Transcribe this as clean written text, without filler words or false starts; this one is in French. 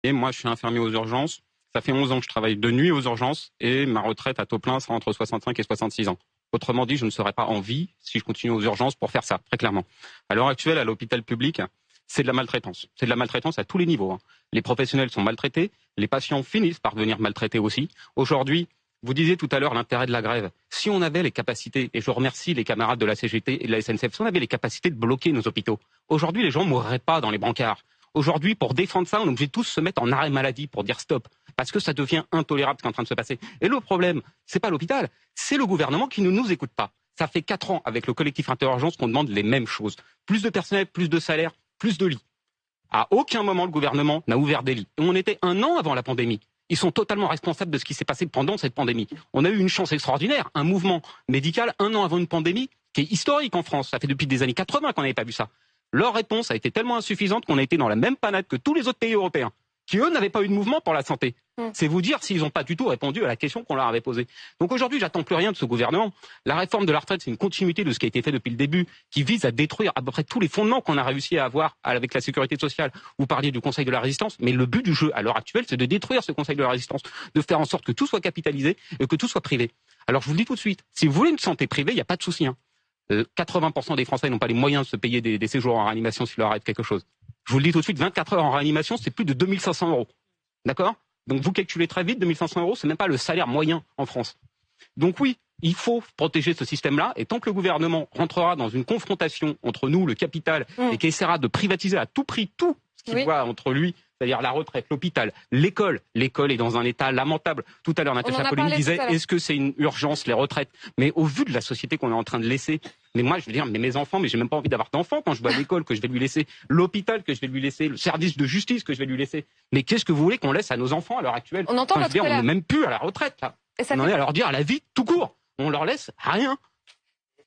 Et moi, je suis infirmier aux urgences. Ça fait 11 ans que je travaille de nuit aux urgences et ma retraite à taux plein sera entre 65 et 66 ans. Autrement dit, je ne serai pas en vie si je continue aux urgences pour faire ça, très clairement. À l'heure actuelle, à l'hôpital public, c'est de la maltraitance. C'est de la maltraitance à tous les niveaux. Les professionnels sont maltraités, les patients finissent par devenir maltraités aussi. Aujourd'hui, vous disiez tout à l'heure l'intérêt de la grève. Si on avait les capacités, et je remercie les camarades de la CGT et de la SNCF, si on avait les capacités de bloquer nos hôpitaux, aujourd'hui les gens ne mourraient pas dans les brancards. Aujourd'hui, pour défendre ça, on est obligé de tous se mettre en arrêt maladie pour dire stop. Parce que ça devient intolérable ce qui est en train de se passer. Et le problème, c'est pas l'hôpital, c'est le gouvernement qui ne nous écoute pas. Ça fait 4 ans avec le collectif Interurgence qu'on demande les mêmes choses. Plus de personnel, plus de salaire, plus de lits. À aucun moment le gouvernement n'a ouvert des lits. Et on était 1 an avant la pandémie. Ils sont totalement responsables de ce qui s'est passé pendant cette pandémie. On a eu une chance extraordinaire, un mouvement médical 1 an avant une pandémie qui est historique en France. Ça fait depuis des années 80 qu'on n'avait pas vu ça. Leur réponse a été tellement insuffisante qu'on a été dans la même panade que tous les autres pays européens, qui eux n'avaient pas eu de mouvement pour la santé. C'est vous dire s'ils n'ont pas du tout répondu à la question qu'on leur avait posée. Donc aujourd'hui, j'attends plus rien de ce gouvernement. La réforme de la retraite, c'est une continuité de ce qui a été fait depuis le début, qui vise à détruire à peu près tous les fondements qu'on a réussi à avoir avec la sécurité sociale. Vous parliez du Conseil de la résistance, mais le but du jeu à l'heure actuelle, c'est de détruire ce Conseil de la résistance, de faire en sorte que tout soit capitalisé et que tout soit privé. Alors je vous le dis tout de suite, si vous voulez une santé privée, il n'y a pas de souci. 80% des Français n'ont pas les moyens de se payer des séjours en réanimation s'il leur arrive quelque chose. Je vous le dis tout de suite, 24 heures en réanimation, c'est plus de 2500 €. D'accord ? Donc vous calculez très vite, 2500 €, c'est même pas le salaire moyen en France. Donc oui, il faut protéger ce système-là, et tant que le gouvernement rentrera dans une confrontation entre nous, le capital, et qui essaiera de privatiser à tout prix tout ce qu'il voit entre lui, c'est-à-dire la retraite, l'hôpital, l'école. L'école est dans un état lamentable. Tout à l'heure, Natacha Polony disait, est-ce que c'est une urgence, les retraites ? Mais au vu de la société qu'on est en train de laisser, mais moi, je veux dire, mais mes enfants, mais j'ai même pas envie d'avoir d'enfants quand je vois l'école que je vais lui laisser, l'hôpital que je vais lui laisser, le service de justice que je vais lui laisser. Mais qu'est-ce que vous voulez qu'on laisse à nos enfants à l'heure actuelle ? On entend votre colère. On n'est même plus à la retraite, là. On en est à leur dire la vie tout court. On leur laisse rien.